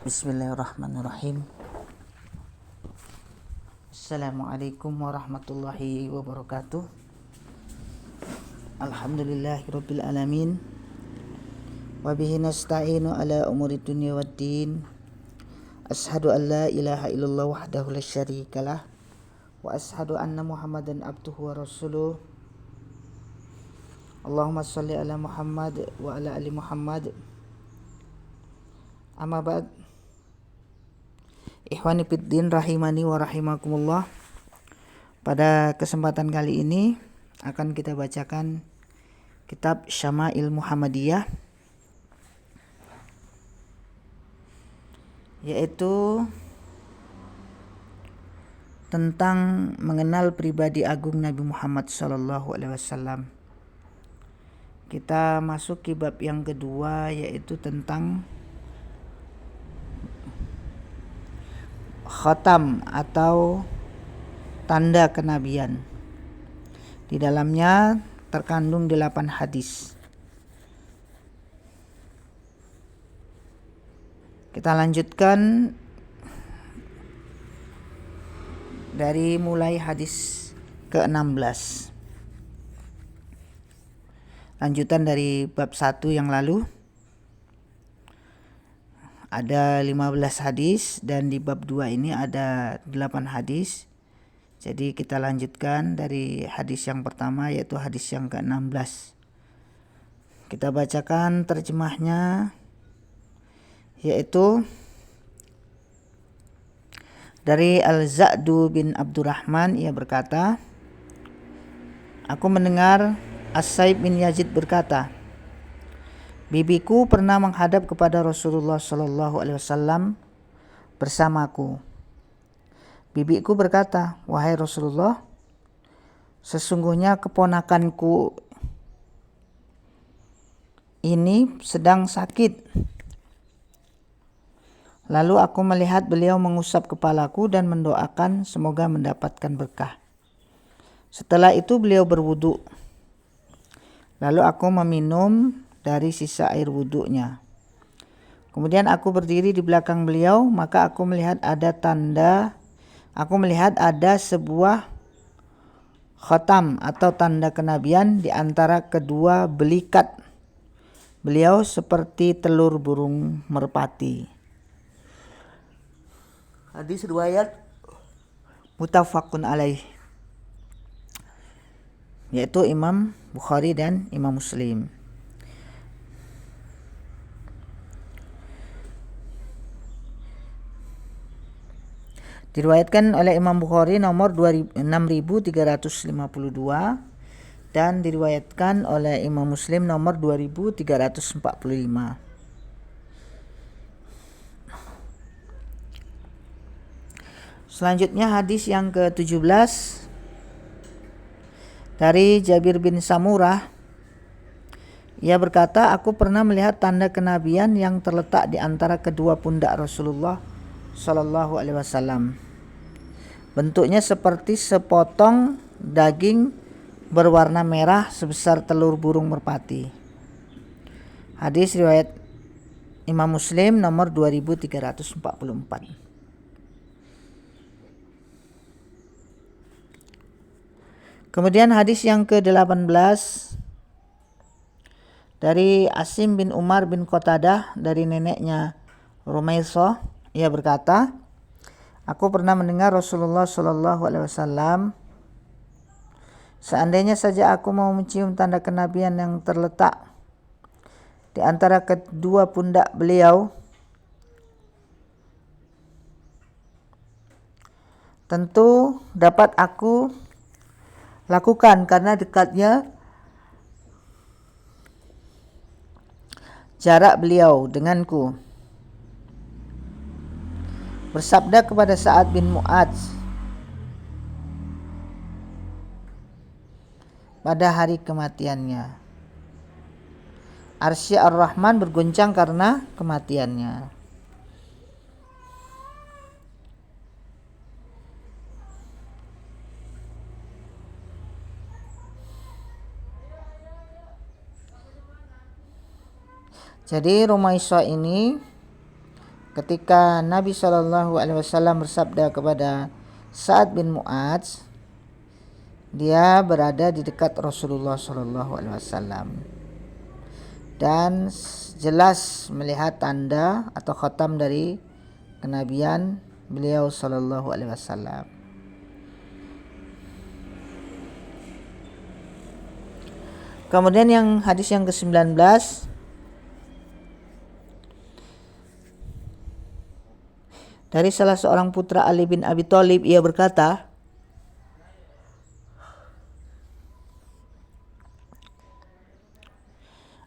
Bismillahirrahmanirrahim. Assalamualaikum warahmatullahi wabarakatuh. Alhamdulillahirabbil alamin. Wa bihi nasta'inu ala umuri dunya waddin. Asyhadu an la ilaha illallah wahdahu la syarikalah wa asyhadu anna Muhammadan abduhu wa rasuluh. Allahumma shalli ala Muhammad wa ala ali Muhammad. Amma ba'd. Ikhwani fiddin rahimani wa rahimakumullah. Pada kesempatan kali ini akan kita bacakan kitab Syama'il Muhammadiyah, yaitu tentang mengenal pribadi agung Nabi Muhammad SAW. Kita masuk ke bab yang kedua, yaitu tentang khatam atau tanda kenabian. Di dalamnya terkandung 8 hadis. Kita lanjutkan dari mulai hadis ke-16. Lanjutan dari bab 1 yang lalu. Ada 15 hadis dan di bab 2 ini ada 8 hadis. Jadi kita lanjutkan dari hadis yang pertama, yaitu hadis yang ke-16. Kita bacakan terjemahnya, yaitu dari Al-Za'du bin Abdurrahman. Ia berkata, aku mendengar As-Saib bin Yazid berkata, bibiku pernah menghadap kepada Rasulullah SAW bersamaku. Bibiku berkata, wahai Rasulullah, sesungguhnya keponakanku ini sedang sakit. Lalu aku melihat beliau mengusap kepalaku dan mendoakan semoga mendapatkan berkah. Setelah itu beliau berwudu. Lalu aku meminum dari sisa air wudhunya. Kemudian aku berdiri di belakang beliau, maka aku melihat ada sebuah khatam atau tanda kenabian di antara kedua belikat beliau seperti telur burung merpati. Hadis riwayat muttafaqun alaih, yaitu Imam Bukhari dan Imam Muslim. Diriwayatkan oleh Imam Bukhari nomor 6352 dan diriwayatkan oleh Imam Muslim nomor 2345. Selanjutnya hadis yang ke-17 dari Jabir bin Samurah. Ia berkata, aku pernah melihat tanda kenabian yang terletak di antara kedua pundak Rasulullah Sallallahu Alaihi Wasallam. Bentuknya seperti sepotong daging berwarna merah sebesar telur burung merpati. Hadis riwayat Imam Muslim nomor 2344. Kemudian hadis yang ke-18 dari Asim bin Umar bin Qatadah dari neneknya Rumaisah. Ia berkata, aku pernah mendengar Rasulullah SAW, seandainya saja aku mau mencium tanda kenabian yang terletak di antara kedua pundak beliau, tentu dapat aku lakukan karena dekatnya jarak beliau denganku. Bersabda kepada Sa'ad bin Mu'adz pada hari kematiannya, Arsy Ar-Rahman berguncang karena kematiannya. Jadi Rumaisah ini ketika Nabi SAW bersabda kepada Sa'ad bin Mu'adz, dia berada di dekat Rasulullah SAW dan jelas melihat tanda atau khatam dari kenabian beliau SAW. Kemudian yang hadis yang ke-19, dari salah seorang putra Ali bin Abi Thalib, ia berkata,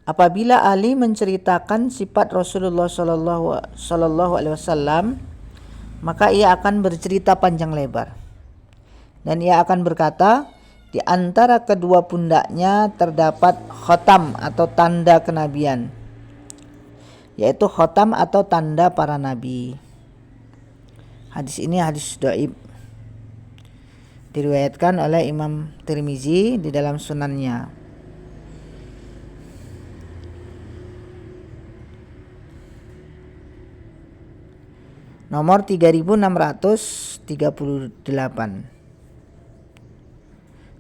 apabila Ali menceritakan sifat Rasulullah Sallallahu Alaihi Wasallam, maka ia akan bercerita panjang lebar, dan ia akan berkata, di antara kedua pundaknya terdapat khatam atau tanda kenabian, yaitu khatam atau tanda para nabi. Hadis ini hadis dhaif, diriwayatkan oleh Imam Tirmizi di dalam sunannya. Nomor 3638.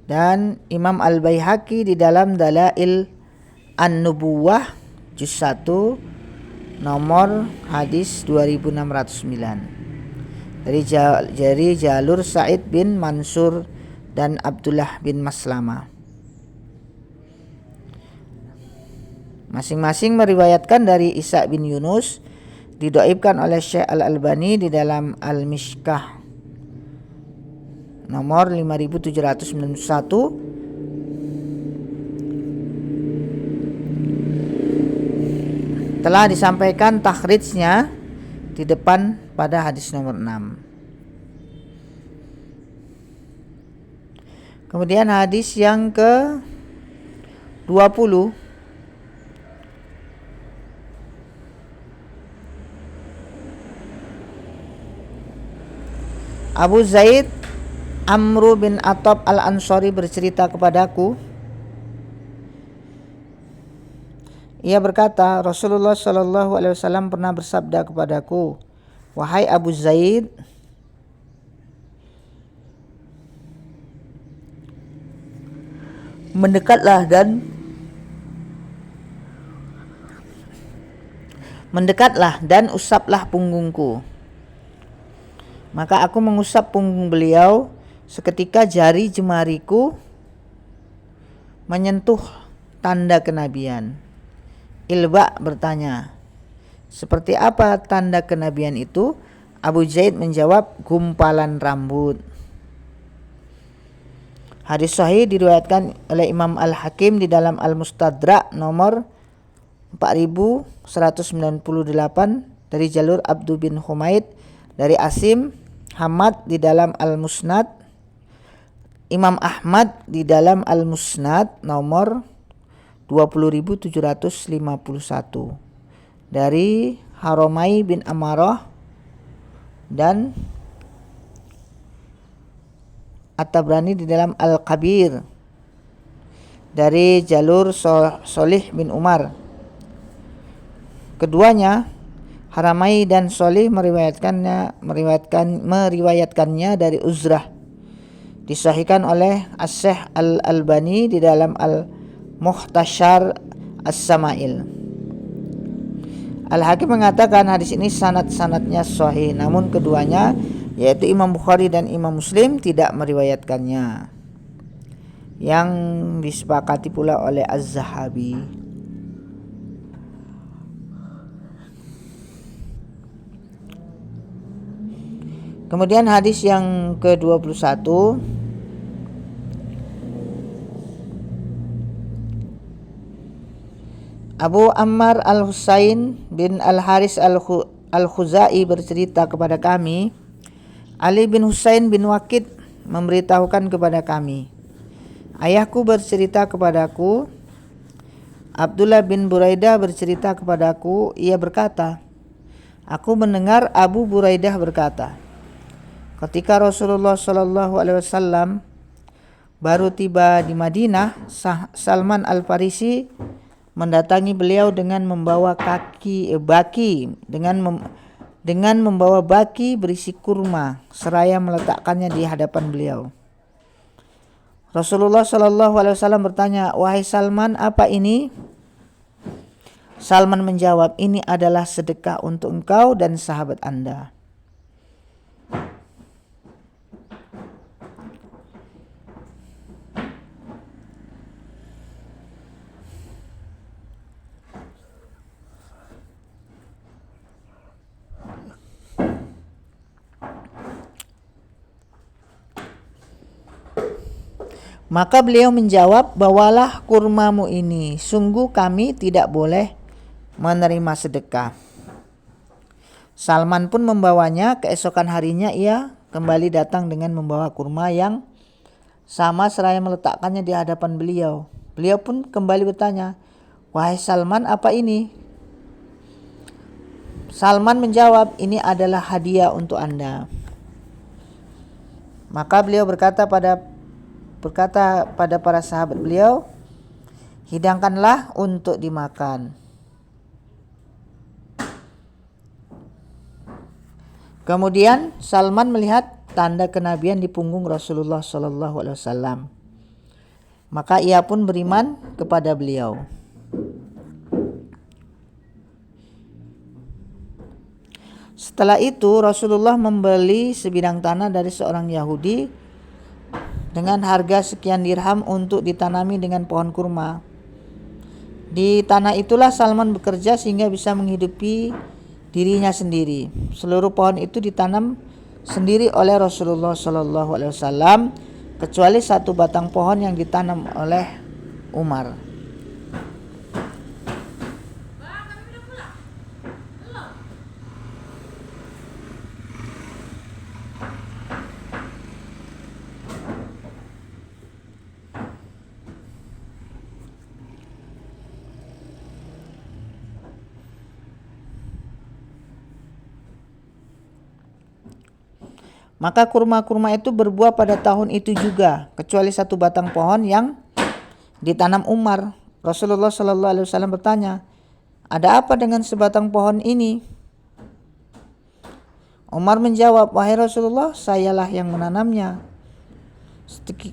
Dan Imam Al-Baihaqi di dalam Dalail An-Nubuwah juz 1 nomor hadis 2609. Dari jalur Sa'id bin Mansur dan Abdullah bin Maslamah. Masing-masing meriwayatkan dari Isa bin Yunus, didhaifkan oleh Syekh Al-Albani di dalam Al-Mishkah nomor 5791. Telah disampaikan takhrijnya di depan pada hadis nomor 6. Kemudian hadis yang ke-20, Abu Zaid Amru bin Attab al-Ansari bercerita kepadaku, ia berkata, Rasulullah SAW pernah bersabda kepadaku, wahai Abu Zaid, mendekatlah dan usaplah punggungku. Maka aku mengusap punggung beliau, seketika jari jemariku menyentuh tanda kenabian. Ilba bertanya, seperti apa tanda kenabian itu? Abu Zaid menjawab, gumpalan rambut. Hadis sahih diriwayatkan oleh Imam Al-Hakim di dalam Al-Mustadrak nomor 4198 dari jalur Abdu bin Humaid dari Asim Hamad di dalam Al-Musnad, Imam Ahmad di dalam Al-Musnad nomor 20.751 dari Haromai bin Amarah dan At-Tabrani di dalam Al-Kabir dari jalur Solih bin Umar. Keduanya, Haramai dan Solih, meriwayatkannya dari Uzrah. Disahihkan oleh As-Syekh Al-Albani di dalam Al-Muhtashar As-Samail. Al-Hakim mengatakan hadis ini sanad-sanadnya sahih, namun keduanya yaitu Imam Bukhari dan Imam Muslim tidak meriwayatkannya, yang disepakati pula oleh Az-Zahabi. Kemudian hadis yang ke-21, Abu Ammar Al-Husain bin Al-Haris Al-Khuzai bercerita kepada kami, Ali bin Husain bin Waqid memberitahukan kepada kami, ayahku bercerita kepadaku, Abdullah bin Buraidah bercerita kepadaku, ia berkata, aku mendengar Abu Buraidah berkata, ketika Rasulullah SAW baru tiba di Madinah, Salman Al-Farisi mendatangi beliau dengan membawa baki dengan dengan membawa baki berisi kurma seraya meletakkannya di hadapan beliau. Rasulullah Shallallahu Alaihi Wasallam bertanya, "Wahai Salman, apa ini?" Salman menjawab, "Ini adalah sedekah untuk engkau dan sahabat Anda." Maka beliau menjawab, "Bawalah kurmamu ini, sungguh kami tidak boleh menerima sedekah." Salman pun membawanya. Keesokan harinya ia kembali datang dengan membawa kurma yang sama seraya meletakkannya di hadapan beliau. Beliau pun kembali bertanya, "Wahai Salman, apa ini?" Salman menjawab, "Ini adalah hadiah untuk Anda." Maka beliau berkata pada para sahabat beliau, "Hidangkanlah untuk dimakan." Kemudian Salman melihat tanda kenabian di punggung Rasulullah Shallallahu Alaihi Wasallam. Maka ia pun beriman kepada beliau. Setelah itu Rasulullah membeli sebidang tanah dari seorang Yahudi dengan harga sekian dirham untuk ditanami dengan pohon kurma. Di tanah itulah Salman bekerja sehingga bisa menghidupi dirinya sendiri. Seluruh pohon itu ditanam sendiri oleh Rasulullah Shallallahu Alaihi Wasallam kecuali satu batang pohon yang ditanam oleh Umar. Maka kurma-kurma itu berbuah pada tahun itu juga, kecuali satu batang pohon yang ditanam Umar. Rasulullah Shallallahu Alaihi Wasallam bertanya, "Ada apa dengan sebatang pohon ini?" Umar menjawab, "Wahai Rasulullah, sayalah yang menanamnya."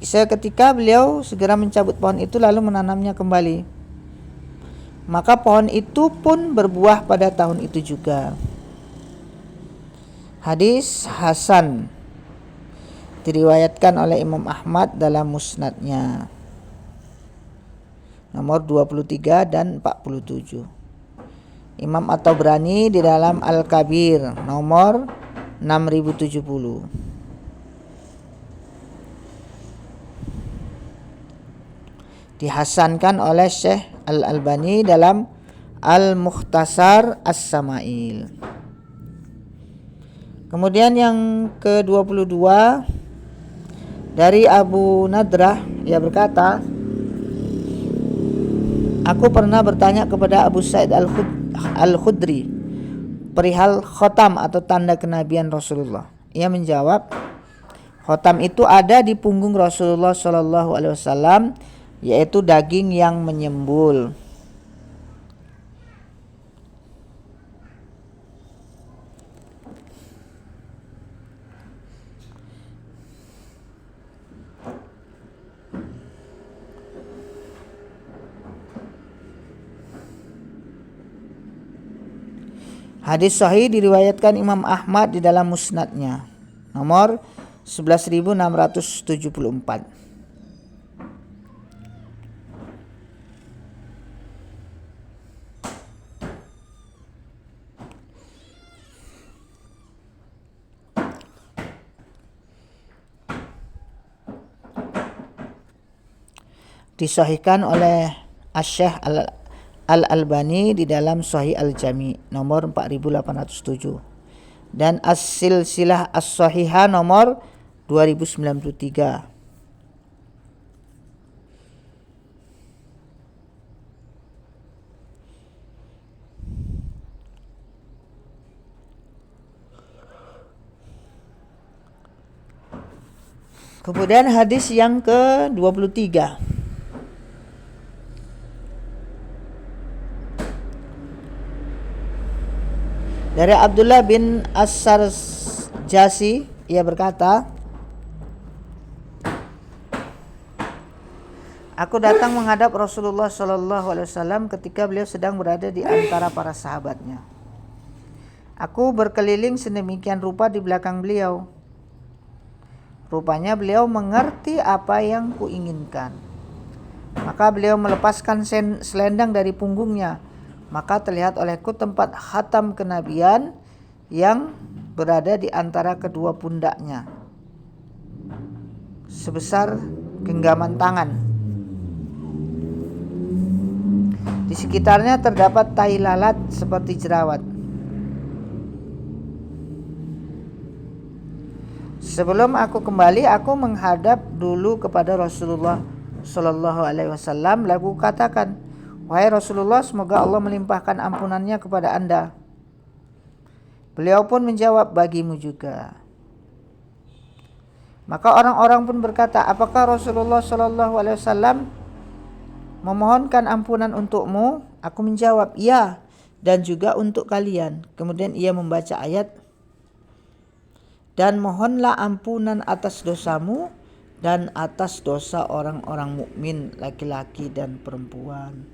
Seketika beliau segera mencabut pohon itu lalu menanamnya kembali. Maka pohon itu pun berbuah pada tahun itu juga. Hadis Hasan diriwayatkan oleh Imam Ahmad dalam musnadnya nomor 23 dan 47. Imam At-Tabrani di dalam Al-Kabir nomor 6070. Dihasankan oleh Syekh Al-Albani dalam Al-Mukhtasar As-Samail. Kemudian yang ke-22 dari Abu Nadrah, ia berkata, "Aku pernah bertanya kepada Abu Sa'id Al-Khudri perihal khotam atau tanda kenabian Rasulullah. Ia menjawab, khotam itu ada di punggung Rasulullah Shallallahu Alaihi Wasallam, yaitu daging yang menyembul." Hadis sahih diriwayatkan Imam Ahmad di dalam musnadnya nomor 11.674. Disahihkan oleh Asy-Syaikh Al-Albani di dalam Sahih Al-Jami nomor 4807 dan As-Silsilah As-Sahihah nomor 2093. Kemudian hadis yang ke-23 Dari Abdullah bin As-Sarjasi, ia berkata, aku datang menghadap Rasulullah SAW ketika beliau sedang berada di antara para sahabatnya. Aku berkeliling sedemikian rupa di belakang beliau. Rupanya beliau mengerti apa yang kuinginkan. Maka beliau melepaskan selendang dari punggungnya. Maka terlihat olehku tempat khatam kenabian yang berada di antara kedua pundaknya, sebesar genggaman tangan. Di sekitarnya terdapat tai lalat seperti jerawat. Sebelum aku kembali, aku menghadap dulu kepada Rasulullah Sallallahu Alaihi Wasallam. Lalu katakan, wahai Rasulullah, semoga Allah melimpahkan ampunannya kepada Anda. Beliau pun menjawab, bagimu juga. Maka orang-orang pun berkata, apakah Rasulullah Sallallahu Alaihi Wasallam memohonkan ampunan untukmu? Aku menjawab, ya, dan juga untuk kalian. Kemudian ia membaca ayat, dan mohonlah ampunan atas dosamu dan atas dosa orang-orang mukmin laki-laki dan perempuan.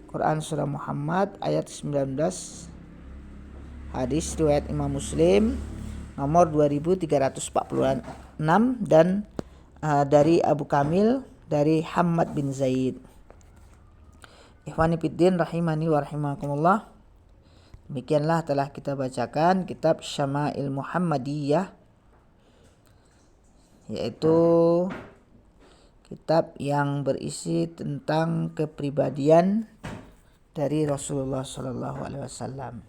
Quran surah Muhammad ayat 19. Hadis riwayat Imam Muslim nomor 2346 dan dari Abu Kamil dari Hammad bin Zaid. Ikhwani fiddin rahimani wa rahimakumullah. Demikianlah telah kita bacakan kitab Syama'il Muhammadiyah, yaitu kitab yang berisi tentang kepribadian dari Rasulullah Sallallahu Alaihi Wasallam.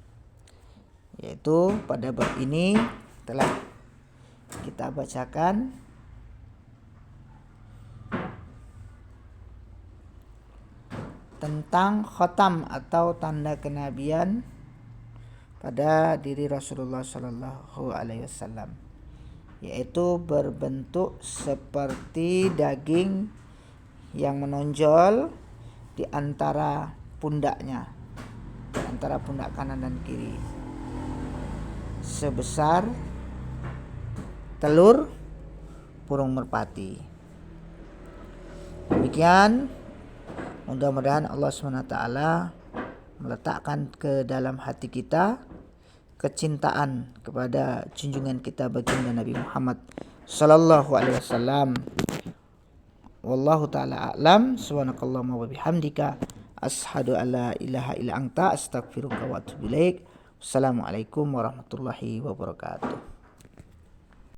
Yaitu pada bab ini telah kita bacakan tentang khatam atau tanda kenabian pada diri Rasulullah Sallallahu Alaihi Wasallam, yaitu berbentuk seperti daging yang menonjol di antara pundaknya, di antara pundak kanan dan kiri, sebesar telur burung merpati. Demikian, mudah-mudahan Allah SWT meletakkan ke dalam hati kita kecintaan kepada junjungan kita baginda Nabi Muhammad sallallahu alaihi wasallam. Wallahu taala a'lam. Subhanakallahumma wa bihamdika asyhadu an la ilaha illa anta astaghfiruka wa atubu ilaik. Wassalamualaikum warahmatullahi wabarakatuh.